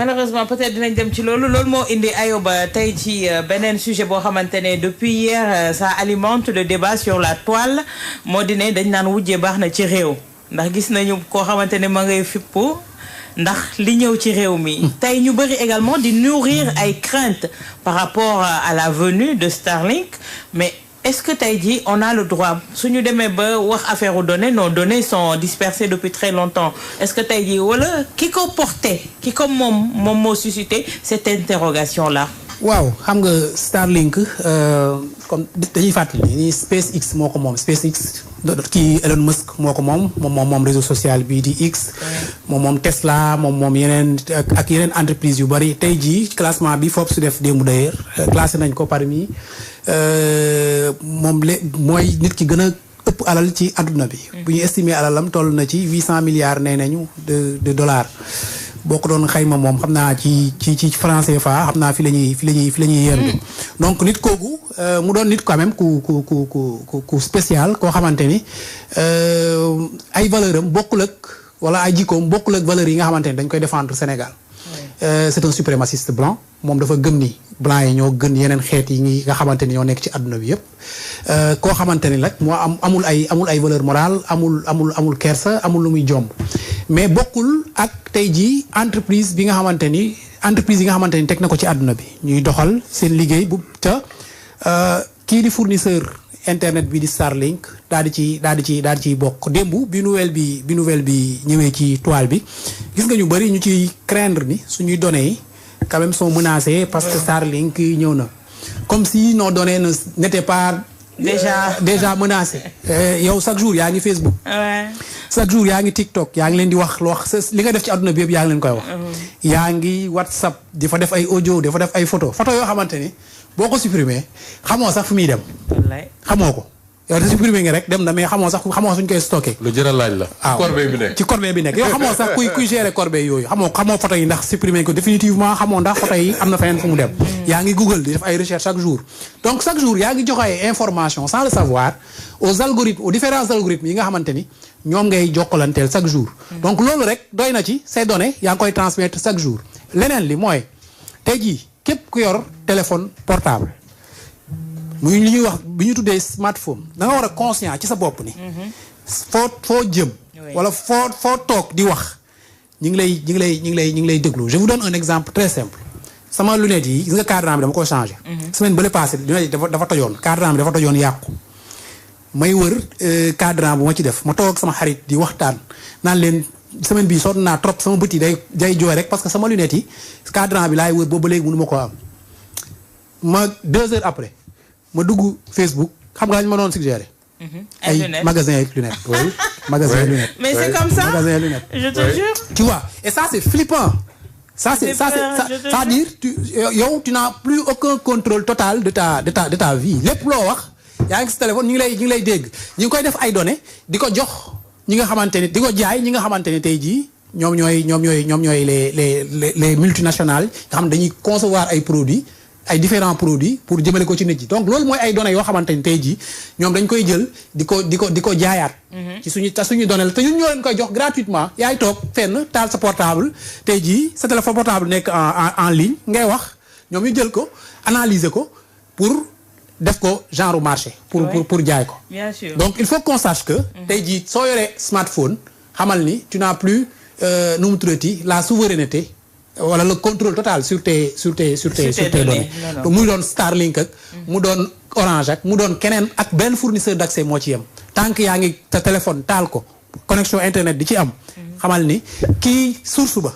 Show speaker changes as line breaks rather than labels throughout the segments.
malheureusement peut-être dinañ dem ci loolu moo indi Ayoba tey ci beneen sujet boo xamante ne depuis hier ça alimente le débat sur la toile moo di ne dañ naan wujjee baax na ci réew ndax gis nañu koo xamante ne ma ngay fippu ndax li ñëw ci réew mi tey ñu bëri également di nourrir ay craintes par rapport à la venue de Starlink mais est-ce que tey jii on a le droit suñu demee ba wax affaire aux données nos données sont dispersées depuis très longtemps est-ce que tey jii wala ki ko porté ki ko moom moo suscité cette interrogation là.
waaw xam nga Starlink comme dañuy fàttali ni SpaceX moo ko moom SpaceX kii Elon Musk moo ko moom réseau social bii di X. moom Tesla moom yeneen ak yeneen entreprise yu bari tey jii classement bi Forbes su def démb d'ailleurs classé nañ ko parmi mooy nit ki gën a ëpp alal ci adduna bi. bu ñu estimer alalam toll na ci 800 milliards nee nañu de dollars. boo ko doon xayma moom xam naa ci franc CFA xam naa fi la ñuy yendu donc nit kooku mu doon nit quand même ku spécial koo xamante ni ay valeur am bokkul ak wala ay jikkoom bokkul ak valeurs yi nga xamante ni dañ koy défendre Sénégal. C'est un suprémaciste blanc moom dafa gëm ni blanc yi ñoo gën yeneen xeet yi nga xamante ni ñoo nekk ci adduna bi yëpp koo xamante ni nag moo amul ay valeur morale amul kersa amul lu muy jomb mais bokkul ak tey jii entreprise yi nga xamante ni teg na ko ci adduna bi ñuy doxal seen liggéey bu ca kii di fournisseur internet bi di Starlink daal di ciy bokk démb bi nouvelle bi ñëwee ci toile bi gis nga ñu bari ñu ciy craindre ni suñuy données yi quand même sont menacées parce que Starlink ñëw na comme si nos données n'étaient pas déjà menacées yow chaque jour yaa ngi Facebook chaque jour yaa ngi TikTok yaa ngi leen di wax li nga def ci àdduna bi yëpp yaa ngi leen koy wax yaa ngi WhatsApp di fa def ay audio di fa def ay photo yoo xamante ni boo ko supprimer xamoo sax fu muy dem xamoo ko yow da supprimer nga rek dem na mais xamoo suñ koy stocké
lu jëral laaj la
ci corbeille bi nekk yow xamoo sax kuy gérer corbeille yooyu xamoo photo yi ndax supprimer ko définitivement xamoo ndax photo yi am na feneen fu mu dem yaa ngi Google di def ay recherche chaque jour donc chaque jour yaa ngi joxe ay information sans le savoir aux différents algorithmes yi nga xamante ni ñoom ngay jokkalanteel chaque jour donc loolu rek doy na ci ces données yaa ngi koy transmettre chaque jour leneen li mooy tey jii képp ku yor téléphone portable muy li ñuy wax bi ñu tuddee smartphone da nga war a conscient ci sa bopp ni foo jëm wala foo toog di wax ñi ngi lay déglu je vous donne un exemple très simple sama lunette yi gis nga cadran bi dama ko changé semaine bële passé lunette yi dafa tojoon cadran bi dafa tojoon yàqu may wër cadran bu ma ci def ma toog sama xarit di waxtaan naan leen semaine bi sonn naa trop sama bët yi day jooy rek parce que sama lunette yi cadran bi laay wër boobu ba léegi mënu ma ko am 2 heures après ma dugg Facebook xam nga lañ ma doon suggéré ay magasin avec lunettes magasin lunettes
mais c'est comme ça
magasin lunettes
je te jure
tu vois et ça c'est flippant c'est-à-dire yow tu n'as plus aucun contrôle total de ta vie lépp loo wax yaa ngi si téléphone ñu ngi lay dégg ñu ngi koy def ay données di ko jox ñi nga xamante ni di ko jaay ñi nga xamante ni tey jii ñoom ñooy les multinationales nga xam dañuy concevoir ay produits ay différents produits pour jëmale ko ci nit yi donc loolu mooy ay données yoo xamante ni tey jii ñoom dañ koy jël di ko jaayaat ci suñu données la te ñun ñoo leen koy jox gratuitement yaay toog fenn taal sa portable tey jii sa téléphone portable nekk en ligne ngay wax ñoom ñu jël ko analyser ko pour def ko genre marché pour jaay ko
bien sûr
donc il faut qu'on sache que tey jii soo yoree smartphone xamal ni tu n'as plus nu mu tuddati la souveraineté wala le contrôle total sur tes données donc muy doon Starlink ak mu doon Orange ak mu doon keneen ak benn fournisseur d'accès moo ci yem tant que yaa ngi sa téléphone taal ko connexion internet di ci am xamal ni kii source ba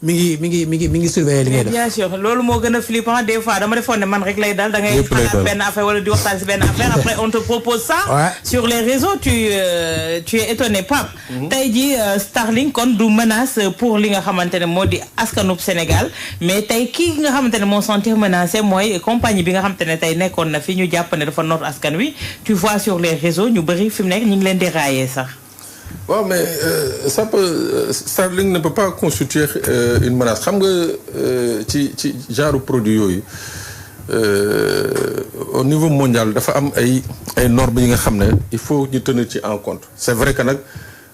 mi ngi surveiller li ngay def.
bien sûr loolu moo gën a flippant des fois dama defoon ne man rek lay dal da ngay xalaat benn affaire wala di waxtaan si benn affaire après on te propose ça.
Ouais.
Sur les réseaux tu es étonné Pape. tey jii Starlink kon du menace pour li nga xamante ne moo di askanub Sénégal mais tey kii nga xamante ne moo sentir menacé mooy compagnie bi nga xamante ne tey nekkoon na fi ñu jàpp ne dafa noot askan wi tu vois sur les réseaux ñu bëri fi mu nekk ñu ngi leen di railler sax.
waaw mais Starlink ne peut pas constituer une menace xam nga ci genre produit yooyu au niveau mondial dafa am ay normes yi nga xam ne il faut ñu tenir ci en compte c'est vrai que nag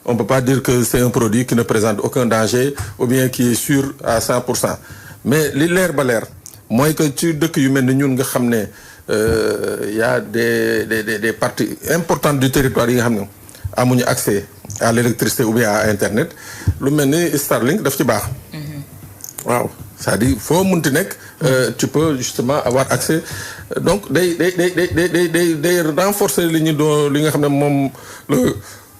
on peut pas dire que c'est un produit qui ne présente aucun danger ou bien qui est sûr à 100%. Mais li leer ba leer mooy que ci dëkk yu mel ni ñun nga xam ne y a des parties importantes du territoire yi nga xam ne amuñu accès à l'électricité ou bien à internet lu mel ni Starlink daf ci baax. waaw c'est-à-dire foo munti nekk tu peux justement avoir accès donc day renforcer li nga xam ne moom le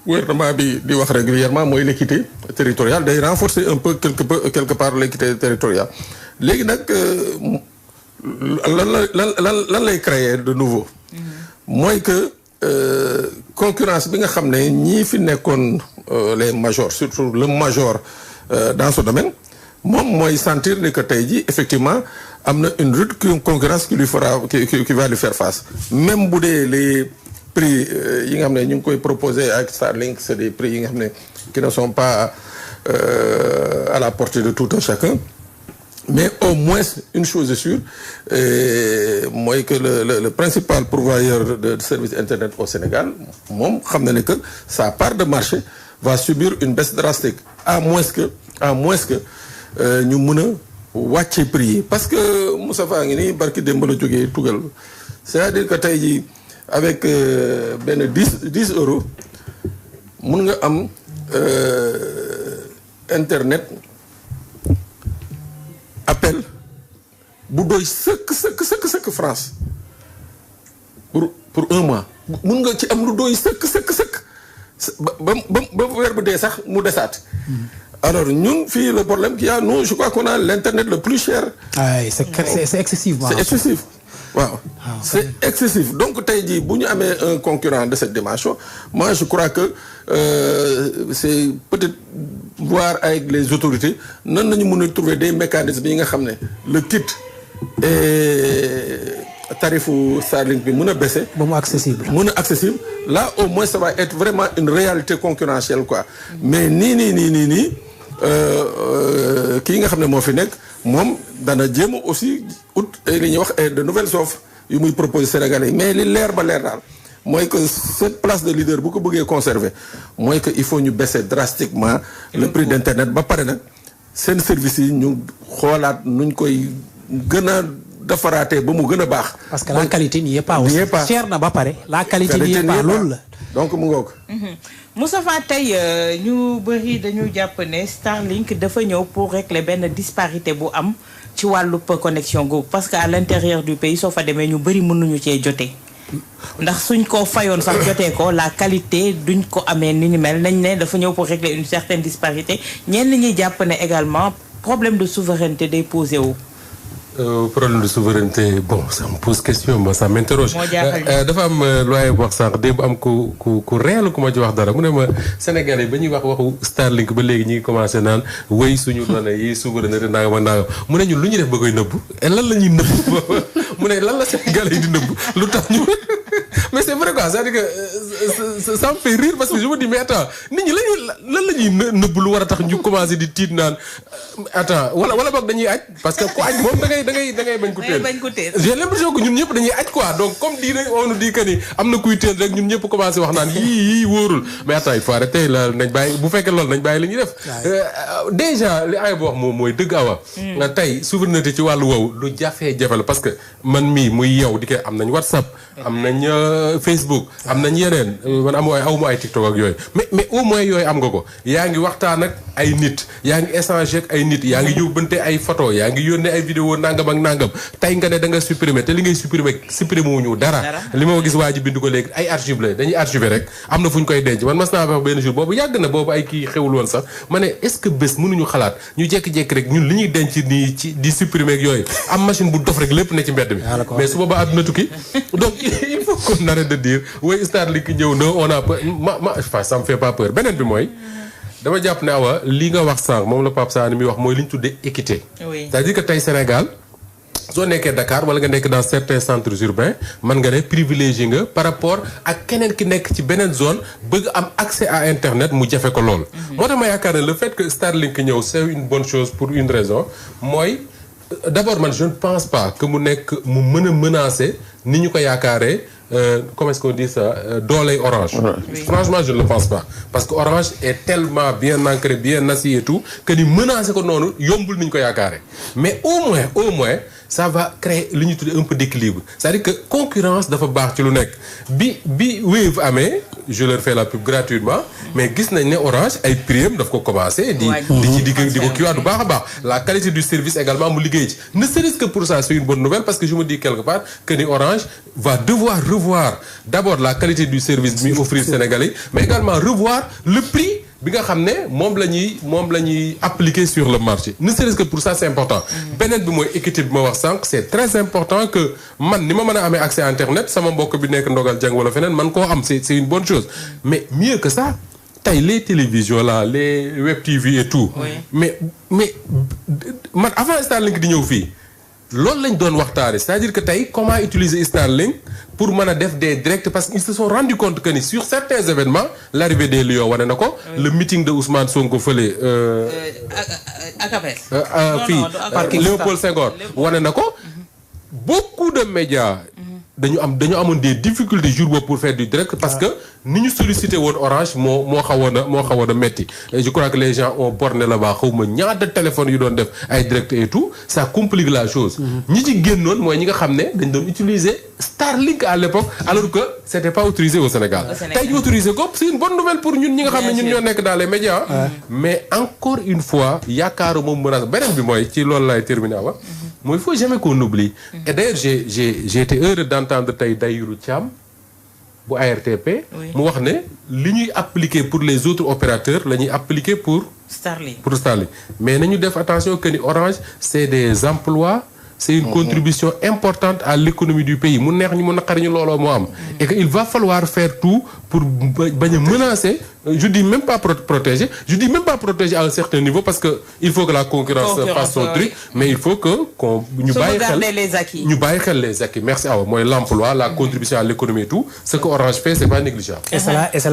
gouvernement bi di wax régulièrement mooy l'équité territoriale day renforcer un peu quelque part l'équité territoriale léegi nag lan lay créer de nouveau mooy que concurrence bi nga xam ne ñii fi nekkoon les majors surtout le major dans ce domaine moom mooy sentir ni que tey jii effectivement am na une rude concurrence qui va lui faire face même bu dee les prix yi nga xam ne ñu ngi koy proposer avec Starlink c'est des prix yi nga xam ne qui ne sont pas à la portée de tout un chacun mais au moins une chose est sûre mooy que le principal pourvoyeur de services internet au Sénégal moom xam na ne que sa part de marché va subir une baisse drastique à moins que ñu mën a wàcce prix yi parce que Moussa Fa ngi nii barki démb la jógee tugal c'est-à-dire que tey jii avec benn 10 euros mun nga am internet appel bu doy sëkk France pour un mois mun nga ci am lu doy sëkk ba weer bu dee sax mu desaat. Alors ñun fii le problème qu'il y a nous je crois qu'on a l'internet le plus cher.
c'est excessif.
C'est excessif. waaw c'est excessif donc tey jii bu ñu amee un concurrent de cette dimension moi je crois que c'est peut-être voir avec les autorités nan nañu mën a trouver des mécanismes yi nga xam ne le kit et tarifu Starlink bi mën a baisser.
ba mu accessible.
Là au moins ça va être vraiment une réalité concurrentielle quoi mais nii kii nga xam ne moo fi nekk moom dana jéem aussi ut li ñuy wax de nouvelles offres yu muy proposer Sénégalais mais li leer ba leer daal mooy que cette place de leader bu ko bëggee conserver mooy que il faut ñu baisser drastiquement le prix d'internet ba pare nag seen services yi ñu xoolaat nuñ koy gën a defaraatee ba mu gën a baax.
parce que la qualité n'y est pas aussi. cher na ba pare la qualité n'y est pas loolu la.
donc mu ngoog.
Moustapha tey ñu bëri dañu jàpp ne Starlink dafa ñëw pour régler benn disparité bu am ci wàllu connexion googu parce que à l'intérieur du pays soo fa demee ñu bëri mënuñu cee jotee ndax suñ ko fayoon sax jotee ko la qualité duñ ko amee ni ni mel nañ ne dafa ñëw pour régler une certaine disparité ñenn ñi jàpp ne également problème de souveraineté day posé wu.
Problème de souveraineté bon ça me pose question moi ça m'interroge dafa am looy wax sànq démb am ku réel ku ma ci wax dara mu ne ma Sénégalais ba ñuy wax waxu Starlink ba léegi ñu ngi commencé naan wéy suñu données yi souveraineté nangam ak nangam mu ne ñun lu ñuy def ba koy nëbb lan la ñuy nëbb mu ne lan la Sénégalais yi di nëbb lu tax ñu mais c'est vrai quoi c'est-à-dire que ça me fait rire parce que je me dis mais attends nit ñi lan la ñuy nëbb lu war a tax ñu commencé di tiit naan attends wala boog dañuy aj parce que ku aj moom da ngay bañ ko teel j'ai l'impression que ñun ñëpp dañuy aj quoi donc comme di rek on nous dit que ni am na kuy teel rek ñun ñëpp commencé wax naan yii wóorul mais attends il faut arrêter la nañ bàyyi bu fekkee loolu nañ bàyyi li ñuy def déjà li ay bo wax moom mooy dëgg awa tey souveraineté ci wàllu woowu lu jafe-jafe la parce que man mii muy yow di ko am nañ WhatsApp am nañ Facebook am nañ yeneen man awma ay TikTok ak yooyu mais au moins yooyu am nga ko yaa ngi waxtaan ak ay nit yaa ngi échanger ak ay nit yaa ngi yóbbante ay photo yaa ngi yónnee ay vidéo nangam ak nangam tey nga ne da nga supprimer te li ngay supprimer wuñu dara li ma gis waa ji bind ko léegi ay archive la dañuy archiver rek am na fu ñu koy denc man mas naa wax benn jour boobu yàgg na boobu ay kii xewul woon sax ma ne est-ce que bés mënuñu xalaat ñu jékki-jékki rek ñun li ñuy denc nii ci di supprimer ak yooyu am machine bu dof rek lépp ne ci mbedd mi mais su boobaa àdduna tukki donc il faut qu'on arrête de dire oui Starlink ñëw na on a peur enfin ça me fait pas peur beneen bi mooy dama jàpp ne awa li nga wax sànq moom la Pape Sane mi wax mooy li ñu tuddee équité c'est-à-dire que tey Sénégal soo nekkee Dakar wala nga nekk dans certains centres urbains mën nga ne privilégié nga par rapport ak keneen ki nekk ci beneen zone bëgg am accès à internet mu jafe ko lool. moo tax ma yaakaar ne le fait que Starlink ñëw c'est une bonne chose pour une raison mooy d'abord man je ne pense pas que mu nekk mu mën a menacer ni ñu ko yaakaaree comment est-ce qu'on dit ça dooley Orange. Franchement je ne le pense pas parce que Orange est tellement bien ancré bien assis et tout que ni menacé ko noonu yombul niñ ko yaakaare mais au moins ça va créer li ñuy tuddee un peu d'équilibre c'est-à-dire que concurrence dafa baax ci lu nekk bi Wave amee je leur fais la pub gratuitement mais gis nañ ne Orange ay prix daf ko commencé di ko kiiwaat bu baax a baax la qualité du service également mu liggéey ci ne serait-ce que pour ça c'est une bonne nouvelle parce que je me dis quelque part que ni Orange va devoir revoir d'abord la qualité du service bi muy offrir Sénégalais mais également revoir le prix bi nga xam ne moom la ñuy appliquer sur le marché ne serait-ce que pour ça c'est important beneen bi mooy équité bi ma wax sànq c'est très important que man ni ma mën a amee accès à internet sama mbokk bi nekk ndogal jàng wala feneen man koo am c'est une bonne chose mais mieux que ça tey les télévisions là les web TV et tout mais man avant Starlink di ñëw fii loolu lañ doon waxtaane c'est-à-dire que tey comment utiliser Starlink pour mën a def des directs parce qu'ils se sont rendu compte que ni sur certains événements l'arrivée des Lions wane na ko le meeting de Ousmane Sonko fële fii Léopold Senghor wane na ko beaucoup de médias dañu amoon des difficultés jour boobu pour faire du direct parce que ni ñu sollicité woon Orange moo xawoon a metti je crois que les gens ont borné là-bas xawma ñaata téléphones yu doon def ay direct et tout ça complique la chose ñi ci génnoon mooy ñi nga xam ne dañ doon utiliser Starlink à l'époque alors que c'était pas autorisé au Sénégal tey ñu autorisé ko c'est une bonne nouvelle pour ñun ñi nga xam ne ñun ñoo nekk dans les médias mais encore une fois yaakaaru moom menace beneen bi mooy ci loolu laay terminer wa mooy il faut jamais qu'on oublie et d'ailleurs j'ai été heureux d'entendre tey Dayirou Thiam bu ARTP mu wax ne li ñuy appliquer pour les autres opérateurs la ñuy appliquer pour Starlink mais nañu def attention que ni Orange c'est des emplois c'est une contribution importante à l'économie du pays mu neex ñu mu naqari ñu looloo moo am et que il va falloir faire tout pour bañ a menacer je dis même pas protéger à un certain niveau parce que il faut que la concurrence fasse son truc mais il faut que ñu bàyyi xel les acquis merci Awa mooy l'emploi la contribution à l'économie et tout ce que Orange fait c'est pas négligeable
et c'est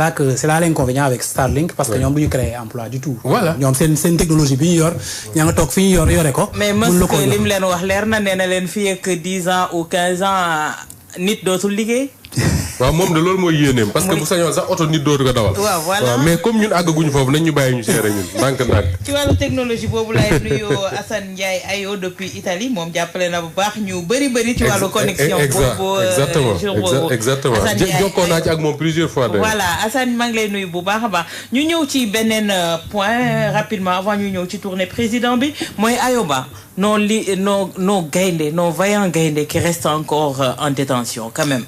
là l'inconvénient avec Starlink parce que ñoom du ñu créer emploi du tout
voilà
ñoom seen technologie bi ñu yor ñaa nga toog fi ñu yore ko
mais mësk lim leen wax leer na nee na leen fii ak 10 ans ou 15 ans nit dootul liggéey
waaw moom de loolu mooy yéeneem parce que bu sañoon sax oto nit dootu ko dawal
waaw voilà
mais comme ñun àggaguñu foofu nañ ñu bàyyi ñu gérer ñun ndànk
ci wàllu technologie boobu laay nuyu Assane Ndiaye Ayo depuis Italie moom jàppale na bu baax ñu bëri ci wàllu connexion boobu
exactement jokkoo naa ci ak moom plusieurs fois
voilà Assane maa ngi lay nuyu bu baax a baax ñu ñëw ci beneen point rapidement avant ñu ñëw ci tournée président bi mooy Ayoba nos vaillants gaynde qui restent encore en détention quand même